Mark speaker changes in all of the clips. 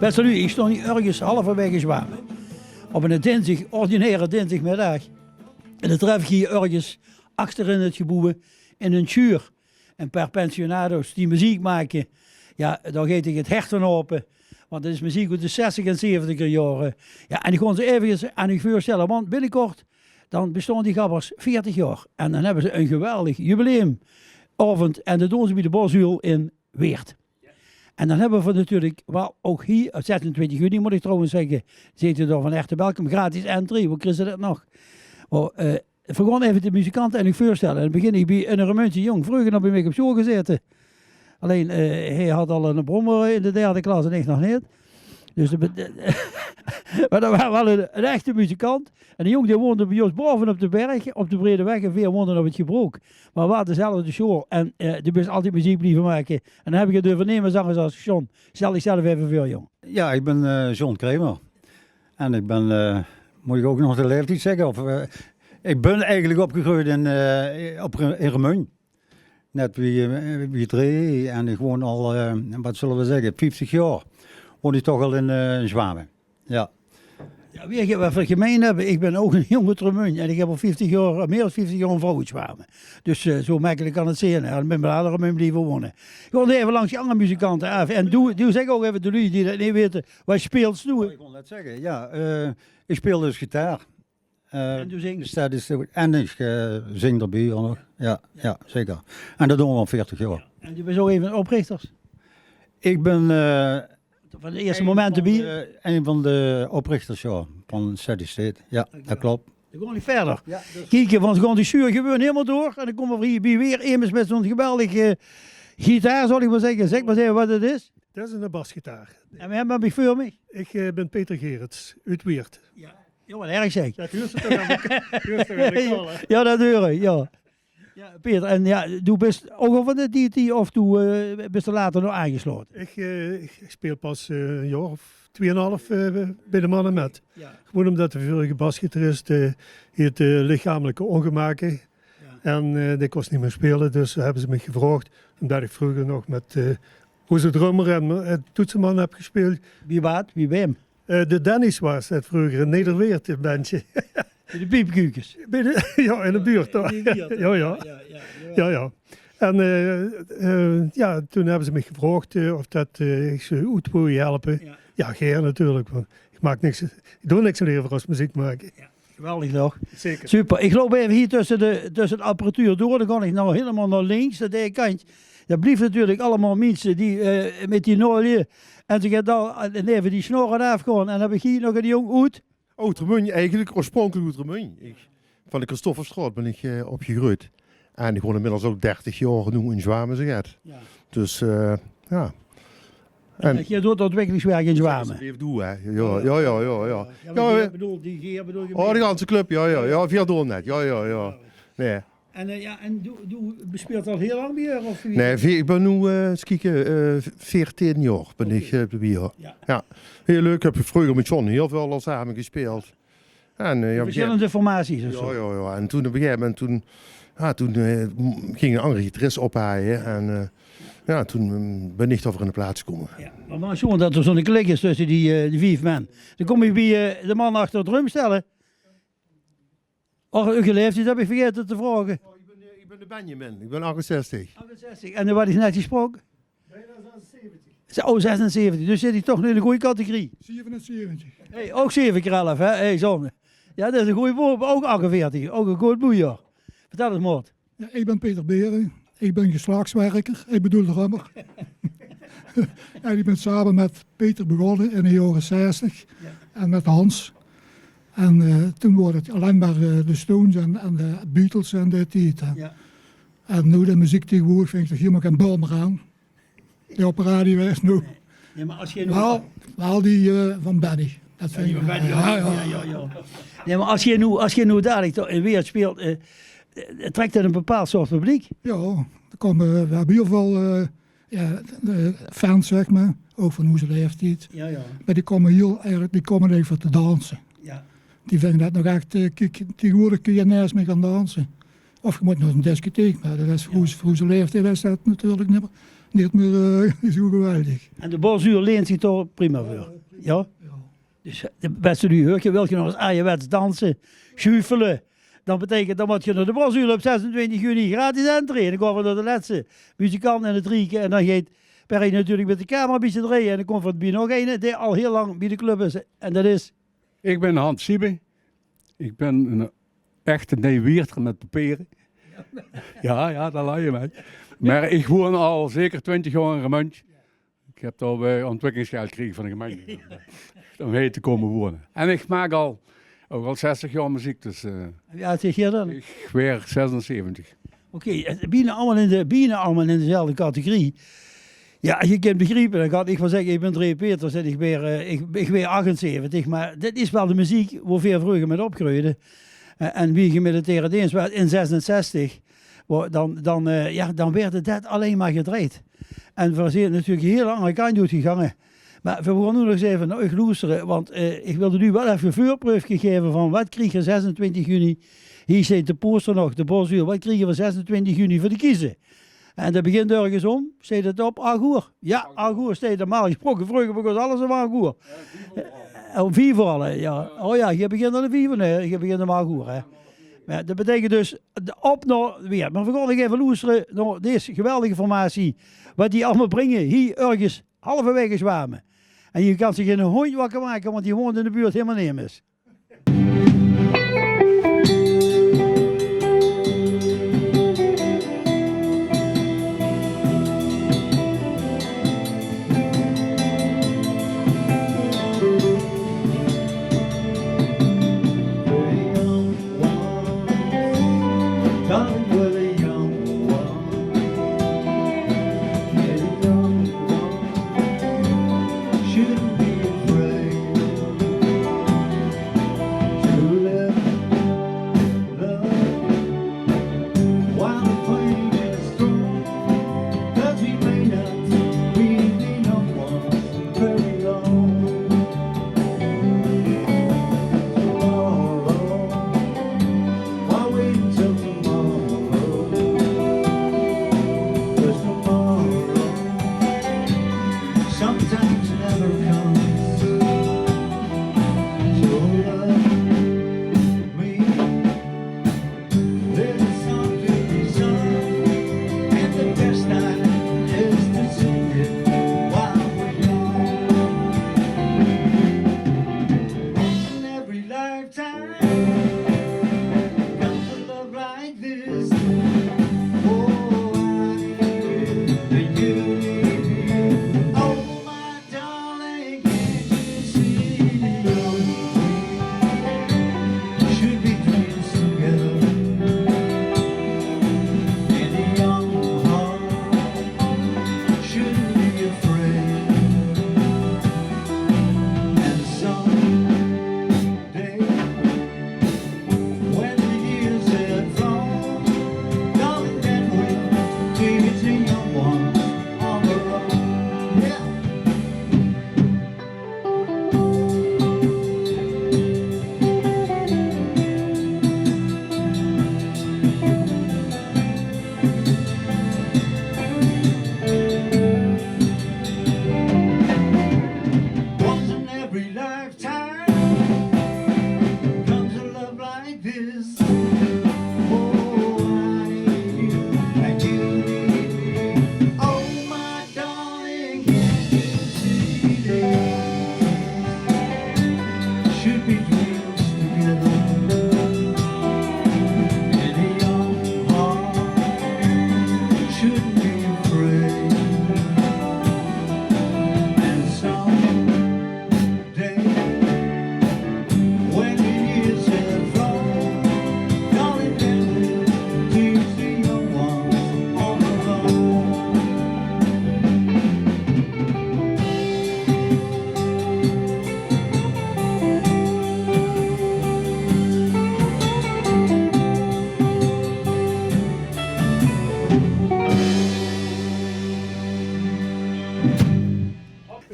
Speaker 1: Best wel, ik stond hier ergens halverwege Zwamen. Op een dinsdag, ordinaire dinsdagmiddag. En dan tref ik hier ergens achter in het gebouw in een schuur. Een paar pensionado's die muziek maken. Ja, dan geet ik het hert van open. Want dat is muziek uit de 60 en 70 jaren. Ja, en ik kon ze even aan u voorstellen. Want binnenkort, dan bestaan die gabbers 40 jaar. En dan hebben ze een geweldig jubileumavond. En dat doen ze bij de Boshuil in Weert. En dan hebben we natuurlijk, wel ook hier, 26 juni moet ik trouwens zeggen, zitten er van Echte Welkom, gratis entry. Hoe krijgen ze dat nog? We gaan even de muzikanten en ik voorstellen. En dan begin ik bij een Remuntje Jong. Vroeger heb ik op school gezeten. Alleen, hij had al een brommer in de derde klas en ik nog niet. Dus maar dat was wel een echte muzikant. En de jongen die woonde bij ons boven op de berg, op de Brede Weg. En veel woonden op het Gebroek. Maar we hadden dezelfde school. En die moest altijd muziek blijven maken. En dan heb ik het durven nemen zangers als John. Stel ik zelf even voor, jong.
Speaker 2: Ja, ik ben John Kramer. En ik ben, moet ik ook nog de leeftijd zeggen? Of, ik ben eigenlijk opgegroeid in Remun. Net wie drie. En ik woon al, wat zullen we zeggen, 50 jaar. Woon ik toch al in Zwamen. Ja.
Speaker 1: Ja, weet je wat we gemeen hebben? Ik ben ook een jonge Tremun en ik heb al 50 jaar, meer dan 50 jaar een vrouw in Zwamen. Dus zo makkelijk kan het zijn. En met mijn Remun blijven wonen. Gewoon even langs die andere muzikanten af. En doe zeg ook even de jullie die dat niet weten, wat speelt Snoe?
Speaker 2: Ik kon net zeggen, ja. Ik speel dus gitaar.
Speaker 1: En doe zingt.
Speaker 2: En ik zing erbij nog. Ja, zeker. En dat doen we al 40 jaar.
Speaker 1: Ja. En je bent zo even oprichters?
Speaker 2: Ik ben
Speaker 1: van de eerste momenten bij?
Speaker 2: Een van de oprichters van Steady State. Ja, dat klopt.
Speaker 1: Dan gaan we verder.
Speaker 2: Ja, dus...
Speaker 1: Kijk, want gewoon die zuur gewoon helemaal door. En dan komen we hier weer immers met zo'n geweldige gitaar, zal ik maar zeggen. Zeg maar even wat het is.
Speaker 3: Dat is een basgitaar.
Speaker 1: En we hebben hem voor me.
Speaker 3: Ik ben Peter Gerrits, uit Weert.
Speaker 1: Ja, wat erg zeg.
Speaker 3: Ja, het
Speaker 1: ja, dat hoor ik, ja. Ja, Peter, en ja, du bent ook al van de DT of du bent er later nog aangesloten?
Speaker 3: Ik speel pas een jaar of 2,5 bij de mannen met.
Speaker 1: Ja.
Speaker 3: Gewoon omdat de vorige basgitarist heeft lichamelijke ongemakken. Ja. En die kost niet meer spelen, dus hebben ze me gevraagd. Omdat ik vroeger nog met onze drummer en toetsenman heb gespeeld.
Speaker 1: Wie wat? Wie bij hem?
Speaker 3: De Dennis was het vroeger, een Nederweert een bandje.
Speaker 1: De piepkuikens.
Speaker 3: Ja, in de buurt. Ja. En toen hebben ze me gevraagd of dat ik ze uit wou helpen. Ja, geen natuurlijk. Want ik doe niks meer als muziek maken.
Speaker 1: Ja, geweldig toch?
Speaker 3: Zeker.
Speaker 1: Super. Ik loop even hier tussen de apparatuur door. Dan ga ik nou helemaal naar links, dat ene kant. Dat blijft natuurlijk allemaal mensen die met die nolie. En ze gaan dan even die snorren afgaan. En dan heb ik hier nog een jong uit.
Speaker 4: Oud-Remun, eigenlijk oorspronkelijk Oud-Remun. Van de Christofferstraat ben ik opgegroeid. En ik woon inmiddels ook 30 jaar nu in Zwamen. Ja. Dus ja.
Speaker 1: En je doet ontwikkelingswerk in Zwamen.
Speaker 4: Ja. Ja,
Speaker 1: bedoel je?
Speaker 4: Oh, de ganse club, ja. Veel doen net, ja. Nee.
Speaker 1: En doe bespeelt al heel lang weer? Of
Speaker 4: nee, ik ben nu, 14 jaar ben ik hier. Ja. Heel leuk, ik heb vroeger met John heel veel al samen gespeeld. En,
Speaker 1: verschillende formaties of zo?
Speaker 4: Ja. En toen op een gegeven moment, toen ging een andere gitarist ophaaien. En toen ben ik over in de plaats gekomen.
Speaker 1: Ja. Maar zo dat er zo'n klik is tussen die 5 man. Dan kom je bij de man achter het drum stellen. Uw leeftijd heb ik vergeten te vragen.
Speaker 4: Oh, ik ben de Benjamin, ik ben 68.
Speaker 1: 68. En wat is net gesproken?
Speaker 3: Bijna 76.
Speaker 1: Oh, 76. Dus zit hij toch in een goede categorie.
Speaker 3: 77.
Speaker 1: Hey, ook 7 keer 11, hè? Hey, zonne. Ja, dat is een goede boer. Ook 48. Ook een goed boeien. Vertel eens, Moord.
Speaker 5: Ja, ik ben Peter Beren. Ik ben geslachtswerker. Ik bedoel drummer. En ik ben samen met Peter begonnen in de jaren 60. Ja. En met Hans. En toen wordt het alleen maar de Stones en de Beatles en de tijd. Ja. En nu de muziek tegenwoordig vind ik toch helemaal geen bal meer aan. Die op de radio is nu.
Speaker 1: Nee, maar als je nu...
Speaker 5: Wel die van Benny. Dat vind ik.
Speaker 1: Ja. Nee, maar als je nu dadelijk in weer speelt, trekt dat een bepaald soort publiek?
Speaker 5: Ja, we hebben heel veel de fans, zeg maar, ook van onze leeftijd.
Speaker 1: Ja.
Speaker 5: Maar die komen even te dansen.
Speaker 1: Ja.
Speaker 5: Die vinden dat nog echt, tegenwoordig kun je nergens meer gaan dansen. Of je moet naar een discotheek, maar dat is voor onze leeftijd is dat natuurlijk niet meer zo geweldig.
Speaker 1: En de Bosuur leent zich toch prima voor. Ja? Dus de beste nu, wil je nog eens ouderwets dansen, schuifelen. Dan betekent dat moet je naar de Bosuur op 26 juni gratis entree. En dan gaan we naar de laatste muzikant en het rieken. En dan gaat Perry natuurlijk met de camera een beetje draaien. En dan komt er bij nog een die al heel lang bij de club is. En dat is...
Speaker 6: Ik ben Hans Siebe. Ik ben een echte Nijweerter met papieren. Ja, daar laat je mij. Maar ik woon al zeker 20 jaar in Remuntje. Ik heb al ontwikkelingsgeld gekregen van de gemeente. Om mee te komen wonen. En ik maak ook al 60 jaar muziek. Dus,
Speaker 1: Ja, zeg je dan?
Speaker 6: ik weer 76.
Speaker 1: Oké, bijna allemaal in dezelfde categorie. Ja, je kunt begrijpen, dan kan ik wel zeggen, ik ben 3 Peters en ik ben 78. Maar dit is wel de muziek waar veel vroeger met opgroeide. En wie gemediteerd eens werd in 66, dan werd het alleen maar gedraaid. En we zijn natuurlijk heel lang kant uitgegangen. Maar we gaan nu nog eens even naar luisteren, want ik wilde nu wel even een voorproefje geven van wat krijg je 26 juni. Hier zit de poster nog, de Bosuur, wat krijgen we 26 juni voor de kiezen? En dat begint ergens om, staat het op 8 uur. Ja, 8 uur staat normaal gesproken, vroeger begon alles om 8 uur. Om 4 voor alle, ja. Oh ja, je begint aan de 4 uur, nee, je begint om 8 uur. Hè. Maar dat betekent dus op naar weer. Maar we gaan nog even luisteren naar deze geweldige formatie. Wat die allemaal brengen, hier ergens halverwege Zwamen. En je kan zich in een hondje wakker maken, want die woont in de buurt helemaal niet mis.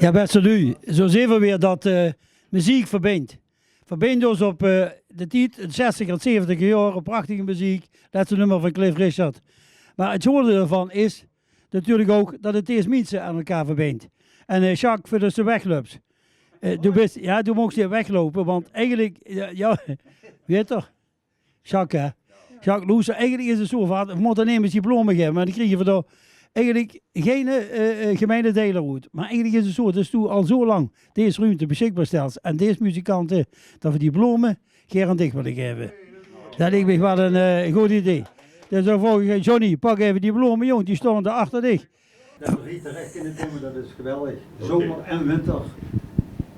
Speaker 1: Ja, beste nu, zo zien we weer dat muziek verbindt. Verbindt ons op de tijd, de 60 en 70 jaren, prachtige muziek. Dat is het nummer van Cliff Richard. Maar het voordeel ervan is natuurlijk ook dat het deze mensen aan elkaar verbindt. En Jacques, voor de wegloopt. Toen mocht je weglopen, want eigenlijk, weet toch? Jacques, hè? Jacques Loes, eigenlijk is het zo van, we moeten een diploma geven, maar dan krijgen we daar eigenlijk geen gemeene deler uit. Maar eigenlijk is het zo, dat toen al zo lang deze ruimte beschikbaar stelt en deze muzikanten, dat we diploma geen dicht willen geven. Dat lijkt me wel een goed idee. Dus dan vroeg ik, Johnny, pak even die bloemen, jong, die stonden daar achter dich.
Speaker 2: Dat riet terecht in het timmer, dat is geweldig. Zomer en winter.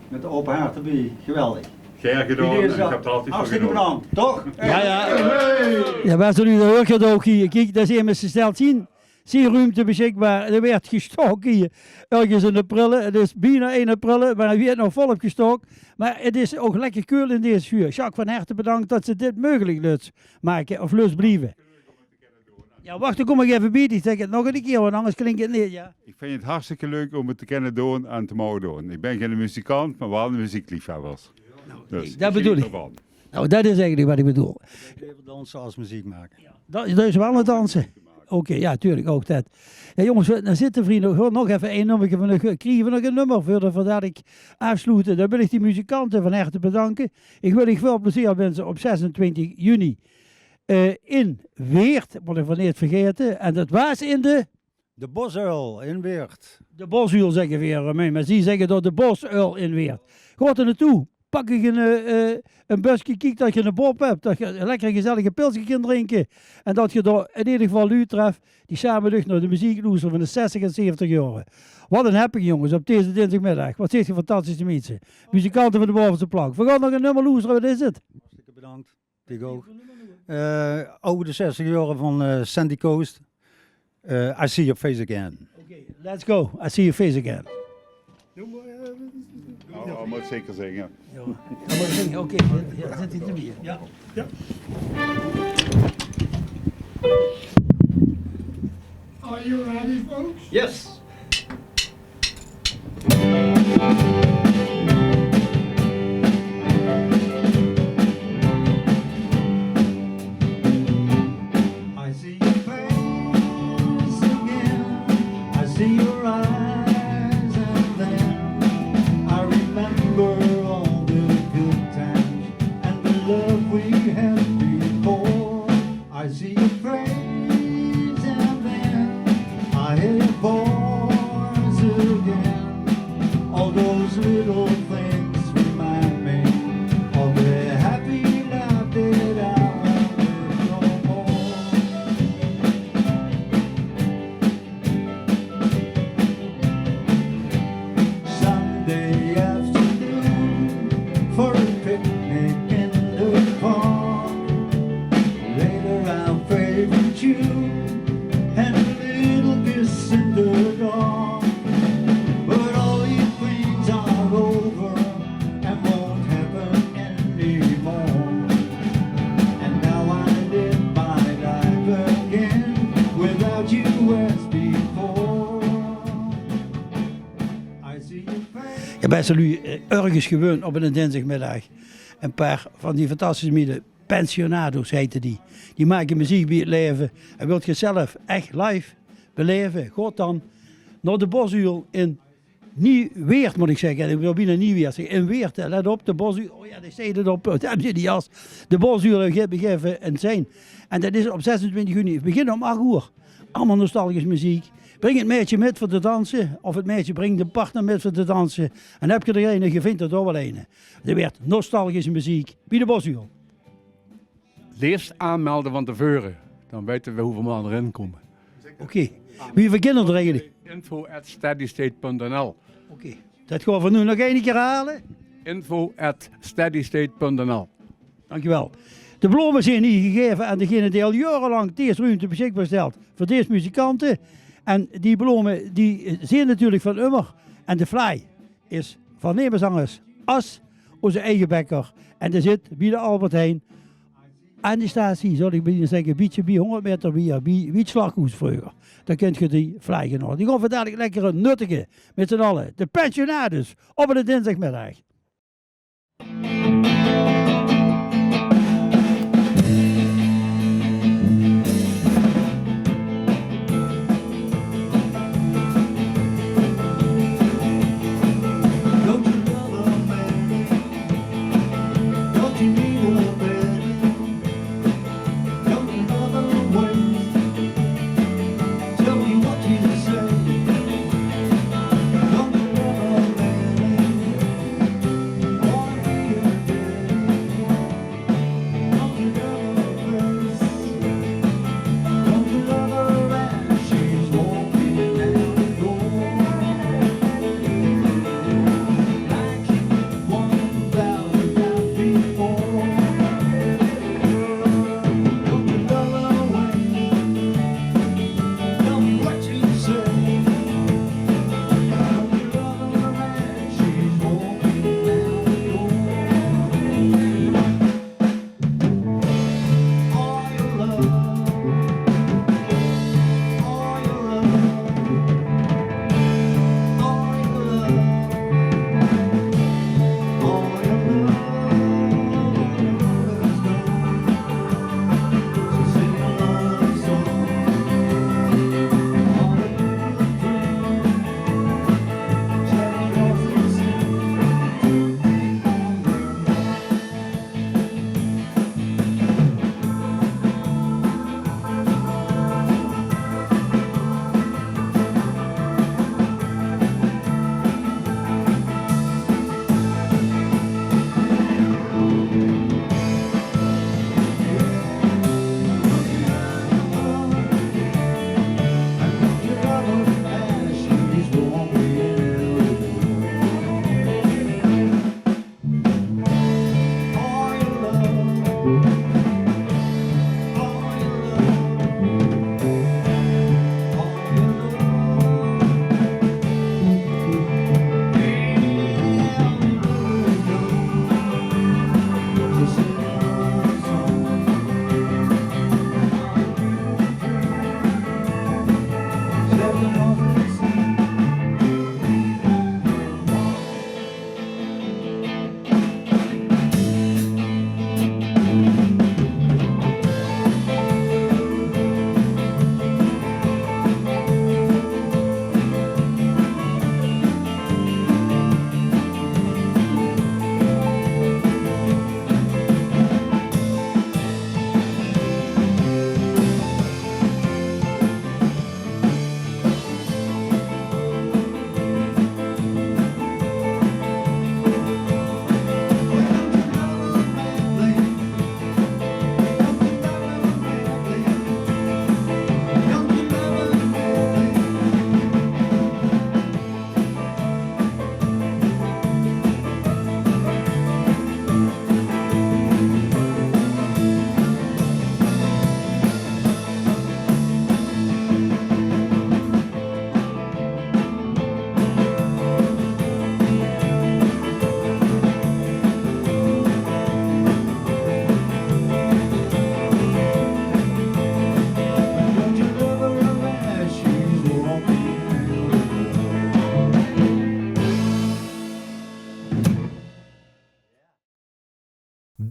Speaker 2: Met de open haard erbij, geweldig.
Speaker 7: Geen gedaan en ik heb het altijd voor
Speaker 2: Hartstikke
Speaker 7: gedaan.
Speaker 2: bedankt, toch?
Speaker 1: Ja. Ja, waar ze nu de hurken ook hier. Kijk, dat is immers gesteld zien. Zie ruimte beschikbaar. Er werd gestoken hier. Ergens in april. Het is bijna 1 april, maar hij werd nog volop gestoken. Maar het is ook lekker koel in deze vuur. Jacques, van harte bedankt dat ze dit mogelijk lust maken. Of lust blijven. Ja, wacht, dan kom ik even bij. Ik zeg het nog een keer, want anders klinkt het niet. Ja.
Speaker 7: Ik vind het hartstikke leuk om het te kennen doen en te mogen doen. Ik ben geen muzikant, maar wel een muziekliefhebbers. Dus
Speaker 1: dat bedoel
Speaker 7: geniet
Speaker 1: ik.
Speaker 7: ervan.
Speaker 1: Nou, dat is eigenlijk wat ik bedoel.
Speaker 2: Even dansen als muziek maken.
Speaker 1: Dat is wel het dansen. Oké, ja, tuurlijk, ook dat. Ja, jongens, dan zitten vrienden. Gewoon nog even één nummer. Krijgen we nog een nummer voordat ik afsluiten. Dan wil ik die muzikanten van harte bedanken. Ik wil je veel plezier wensen op 26 juni in Weert. Moet ik van niet vergeten. En dat was in
Speaker 2: De Bosuil in Weert.
Speaker 1: de Bosuil, zeggen weer. Maar ze zeggen door de Bosuil in Weert. Gaat er naartoe. Pak ik een busje, kijk dat je een bob hebt, dat je een lekker gezellige pilsje kunt drinken. En dat je daar in ieder geval lui treft die samen lucht naar de muziekloeser van de 60 en 70 jaren. Wat een happy jongens op deze dinsdagmiddag. Wat zegt je fantastische mensen. Muzikanten van de bovenste plank. We gaan nog een nummer loeseren, wat is het?
Speaker 2: Hartstikke bedankt. Ik ook. Over de 60 jaren van Sandy Coast. I See Your Face Again.
Speaker 1: Okay, let's go. I see your face again.
Speaker 7: Oh, moet zeker zingen.
Speaker 1: Ja, maar zingen. Oké, ja, zit hij erbij. Ja.
Speaker 5: Are you ready, folks?
Speaker 2: Yes. I see your face again. I see your eyes, and then I remember all the good times and the love we had before. I see your face, and then I hear your voice again. All those little things remind me of the happy life that I won't live no more. Sunday afternoon for a picnic in the park. Later our favorite tune and a little kiss in the dark. But all these things are over and won't happen anymore. And now I live my life again without you as before. I see your face.
Speaker 1: Ja, best nu ergens gewoon op een dinsdagmiddag. Een paar van die fantastische mieden, pensionado's heten die. Die maken muziek bij het leven. En wilt je zelf echt live beleven, ga dan naar de Bosuil in Nieuw-Weert, moet ik zeggen. Ik wil bijna Nieuw-Weert zeggen. In Weert, hè. Let op, de Bosuil. Oh ja, die steden erop. Daar hebben ze die jas. De Bosuil begeven en zijn. En dat is op 26 juni. We beginnen om 8 uur. Allemaal nostalgische muziek. Breng het meisje met voor te dansen. Of het meisje brengt de partner met voor te dansen. En dan heb je er een, je vindt er toch wel een. Er werd nostalgische muziek bij de Bosuil.
Speaker 6: Liefst aanmelden van tevoren. Dan weten we hoeveel man erin komen.
Speaker 1: Oké. Wie beginnen er eigenlijk?
Speaker 6: info@steadystate.nl
Speaker 1: Oké. Dat gaan we nu nog één keer halen.
Speaker 6: info@steadystate.nl
Speaker 1: Dankjewel. De bloemen zijn hier gegeven aan degene die al jarenlang deze ruimte beschikbaar stelt voor deze muzikanten. En die bloemen die zijn natuurlijk van Ummer. En de fly is van nemerzangers As, onze eigen bekker. En er zit bij de Albert Heijn aan de statie, zal ik bijna zeggen, beetje bij 100 meter bij het slaghuis vroeger. Dan kunt je die fly gaan horen. Die gaan vandaag lekker een nuttige met z'n allen. De pensionades op een dinsdagmiddag.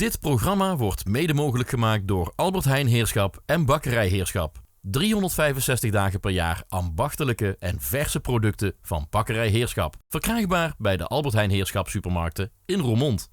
Speaker 8: Dit programma wordt mede mogelijk gemaakt door Albert Heijn Heerschap en Bakkerij Heerschap. 365 dagen per jaar ambachtelijke en verse producten van Bakkerij Heerschap. Verkrijgbaar bij de Albert Heijn Heerschap supermarkten in Roermond.